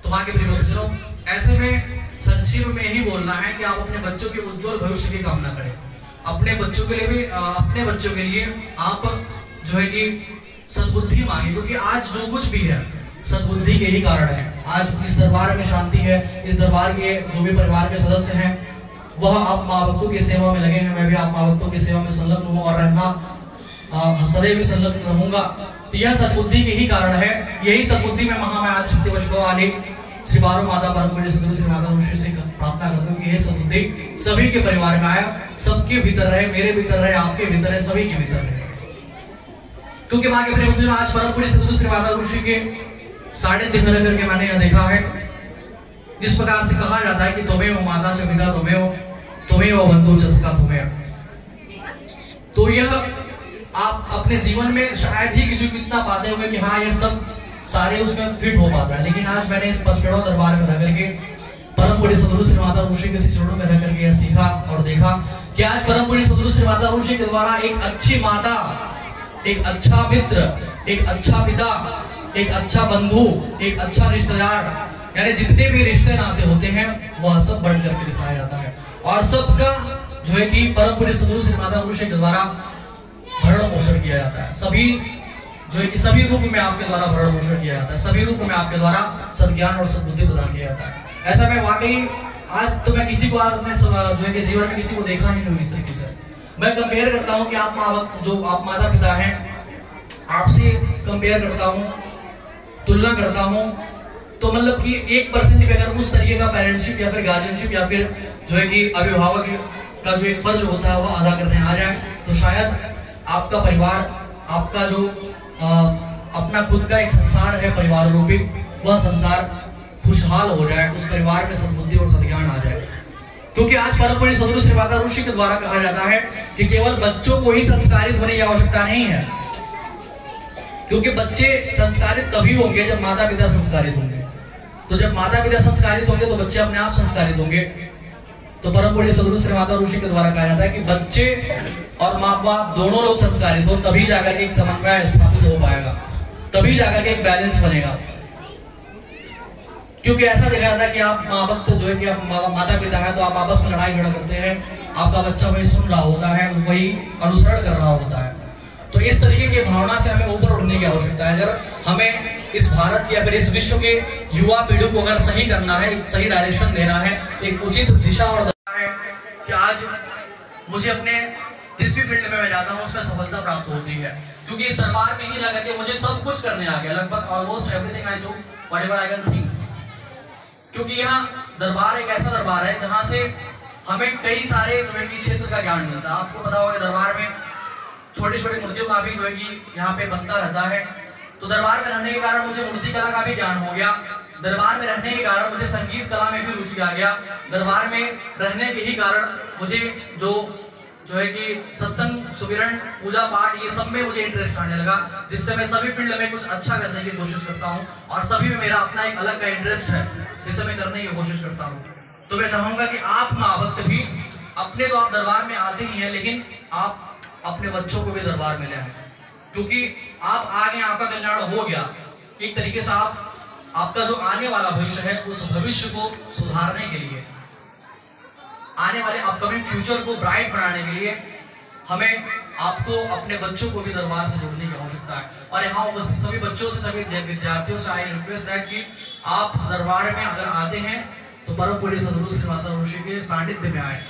तो माँ के प्रिय भक्तजनों, ऐसे में संक्षेप में यही बोलना है कि आप अपने बच्चों के उज्जवल भविष्य की कामना करें। अपने बच्चों के लिए भी अपने बच्चों के लिए आप जो है कि सद्बुद्धि मांगे, क्योंकि आज जो कुछ भी है सद्बुद्धि के ही कारण है। आज इस दरबार में शांति है, इस दरबार के जो भी परिवार के सदस्य हैं वह आप माँ भक्तों की सेवा में लगे हैं। मैं भी आप माँ भक्तों की सेवा में संलग्न हूँ और रहना सदैव संलग्न रहूंगा। तो यह सद्बुद्धि के ही कारण है। यही सद्बुद्धि में महामाया आदिशक्ति वैष्णव वाली श्री बारो माता परम पूज्य सद्गुरु श्री माता ऋषि से प्रार्थना करता हूँ कि यह सद्बुद्धि सभी के परिवार में आया, सबके भीतर रहे, मेरे भीतर रहे, आपके भीतर है, सभी के भीतर रहे। क्योंकि माँ के प्रिय भक्तजन, आज परम पूज्य सद्गुरु श्री माता ऋषि के सानिध्य में रहकर के मैंने यह देखा है, जिस प्रकार से कहा जाता है कि तुम्हें वो माता च पिता तुम्हें वो बंधु च सखा तुम्हें। तो यह आप अपने जीवन में शायद ही किसी को इतना पाते होंगे कि हाँ ये सब सारे उसमें फिट हो पाता है। लेकिन आज मैंने इस पचपेड़ों दरबार में रह करके परम पूज्य सद्गुरु श्री माता ऋषि के चरणों में रह करके यह सीखा और देखा कि आज परम पूज्य सद्गुरु श्री माता ऋषि के द्वारा एक अच्छी माता, एक अच्छा मित्र, एक अच्छा पिता, एक अच्छा बंधु, एक अच्छा रिश्तेदार, यानी जितने भी रिश्ते नाते होते हैं वह सब बढ़ करके दिखाया जाता है। और सबका जो है कि परम पूज्य सद्गुरु श्री माता ऋषि के द्वारा भरण पोषण किया जाता है। सभी जो है कि सभी रूप में आपके द्वारा भरण पोषण किया जाता है, सभी रूप में आपके द्वारा सद्ज्ञान और सद्बुद्धि प्रदान किया जाता है। ऐसा मैं वाकई आज तो मैं किसी को आज अपने जो है कि जीवन में किसी को देखा ही नहीं इस तरीके से। मैं कंपेयर करता हूँ कि आप जो आप माता पिता हैं, आपसे कंपेयर करता हूँ, तुलना करता हूँ, तो मतलब कि 1% भी अगर उस तरीके का पेरेंटशिप या फिर गार्जियनशिप या फिर जो है कि अभिभावक का जो एक फर्ज होता है वह अदा करने आ जाए, तो शायद आपका परिवार, आपका जो अपना खुद का एक संसार है परिवार रूपी, वह संसार खुशहाल हो जाए, उस परिवार में सद्बुद्धि और सद्ज्ञान आ जाए। क्योंकि आज परम पूज्य सद्गुरु श्री माता ऋषि के द्वारा कहा जाता है कि केवल बच्चों को ही संस्कारित होने की आवश्यकता नहीं है, क्योंकि बच्चे संस्कारित तभी होंगे जब माता पिता संस्कारित होंगे। तो जब माता पिता संस्कारित होंगे तो बच्चे अपने आप संस्कारित होंगे। तो परम पूज्य सद्गुरु श्री माता ऋषि के द्वारा कहा जाता है कि बच्चे और माँ बाप दोनों लोग संस्कारित हो, तभी जाकर के एक समन्वय स्थापित हो पाएगा, तभी जाकर के एक बैलेंस बनेगा। क्योंकि ऐसा देखा जाता है कि आप माँ बाप जो है कि आप माता पिता है तो आप आपस में लड़ाई झगड़ा करते हैं, आपका बच्चा वही सुन रहा होता है, वही अनुसरण कर रहा होता है। तो इस तरीके की भावना से हमें ऊपर उठने की आवश्यकता है। अगर हमें इस भारत की या फिर इस विश्व के युवा पीढ़ी को अगर सही करना है, एक सही डायरेक्शन देना है, एक उचित दिशा और देना है कि आज मुझे अपने जिस भी फील्ड में मैं जाता हूँ उसमें सफलता प्राप्त होती है, क्योंकि इस दरबार में ही लगा कि मुझे सब कुछ करने आ गया, लगभग almost everything I do whatever I can think. क्योंकि यहाँ दरबार एक ऐसा दरबार है जहाँ से हमें कई सारे क्षेत्र का ज्ञान मिलता है। आपको पता होगा दरबार में छोटी छोटी मूर्तियों का भी जो है कि यहाँ पे बनता रहता है। तो दरबार में रहने के कारण मुझे मूर्ति कला का भी ज्ञान हो गया, दरबार में रहने के कारण मुझे संगीत कला में भी रुचि आ गया, दरबार में रहने के ही कारण मुझे जो है कि सत्संग, सुमिरन, पूजा पाठ, ये सब में मुझे इंटरेस्ट आने लगा, जिससे मैं सभी फील्ड में कुछ अच्छा करने की कोशिश करता हूँ और सभी में मेरा अपना एक अलग का इंटरेस्ट है जिससे मैं करने की कोशिश करता हूँ। तो मैं चाहूंगा कि आप माँ भक्त भी अपने तो आप दरबार में आते ही हैं, लेकिन आप अपने बच्चों को भी दरबार में ले आए, क्योंकि आप आगे आपका कल्याण हो गया, एक तरीके से आपका जो आने वाला भविष्य है उस भविष्य को सुधारने के लिए, आने वाले अपकमिंग फ्यूचर को ब्राइट बनाने के लिए हमें आपको अपने बच्चों को भी दरबार से जोड़ने की आवश्यकता है। और यहाँ उपस्थित सभी बच्चों से, सभी विद्यार्थियों से आई रिक्वेस्ट है कि आप दरबार में अगर आते हैं तो परम पूज्य सद्गुरु श्री माता ऋषि के सानिध्य में आए,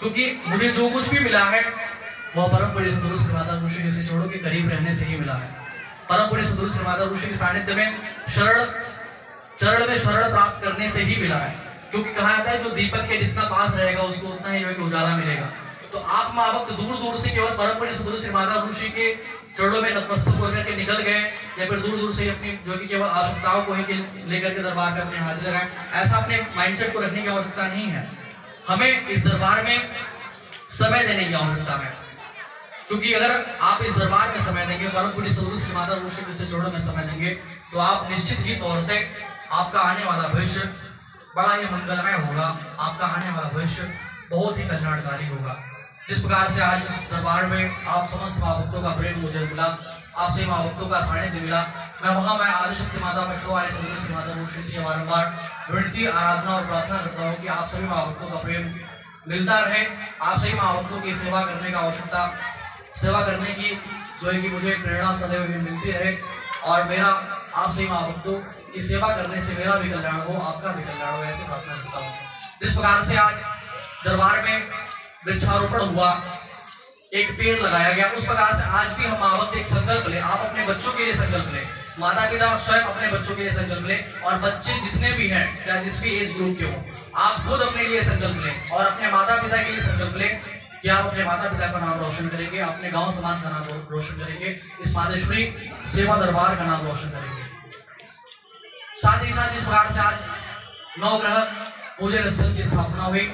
क्योंकि मुझे जो कुछ भी मिला है वह परम पूज्य सद्गुरु श्री माता ऋषि के चरणों के करीब रहने से ही मिला है। परम पूज्य सद्गुरु श्री माता ऋषि के सानिध्य में चरण में शरण प्राप्त करने से ही मिला है, क्योंकि कहा जाता है जो दीपक के जितना पास रहेगा उसको उतना ही उजाला मिलेगा। तो आप माँ भक्त दूर दूर से केवल परम पूज्य सद्गुरु श्री माता ऋषि के चरणों में नतमस्तक होकर के निकल गए, या फिर दूर दूर से अपनी जो कि केवल आवश्यकताओं को ही लेकर के दरबार में अपने हाजिर लगाएं, ऐसा अपने माइंडसेट को रखने की आवश्यकता नहीं है। हमें इस दरबार में समय देने की आवश्यकता है, क्योंकि अगर आप इस दरबार में समय देंगे, परम पूज्य सद्गुरु श्री माता ऋषि के चरणों में समय देंगे, तो आप निश्चित ही तौर से आपका आने वाला भविष्य बड़ा ही मंगलमय होगा, आपका आने वाला भविष्य बहुत ही कल्याणकारी होगा। जिस प्रकार से आज इस दरबार में आप समस्त माँ भक्तों का प्रेम मुझे मिला, आपसे माँ भक्तों का सानिध्य मिला, मैं आदिशक्ति माता पशुवाली सदगुरु श्री माता श्री से बारंबार विनती, आराधना और प्रार्थना करता हूँ कि आप सभी माँ भक्तों का प्रेम मिलता रहे। आप सभी माँ भक्तों की सेवा करने का आवश्यकता, सेवा करने की जो है कि मुझे प्रेरणा सदैव मिलती रहे, और मेरा आप सभी माँ भक्तों की सेवा करने से मेरा भी कल्याण हो, आपका भी कल्याण हो, ऐसे प्रार्थना करता हूँ। जिस प्रकार से आज दरबार में वृक्षारोपण हुआ, एक पेड़ लगाया गया, उस प्रकार से आज भी हम माँ भक्त एक संकल्प ले। आप अपने बच्चों के लिए संकल्प ले, माता पिता स्वयं अपने बच्चों के लिए संकल्प ले, और बच्चे जितने भी हैं चाहे जिस भी एज ग्रुप के हो, आप खुद अपने लिए संकल्प लें और अपने माता पिता के लिए संकल्प लें कि आप अपने माता पिता का नाम रोशन करेंगे, अपने गांव समाज का नाम रोशन करेंगे, इस मातेश्वरी सेवा दरबार का नाम रोशन करेंगे। साथ ही साथ इस प्रकार से आज 9 ग्रह पूजन स्थल की स्थापना हुई।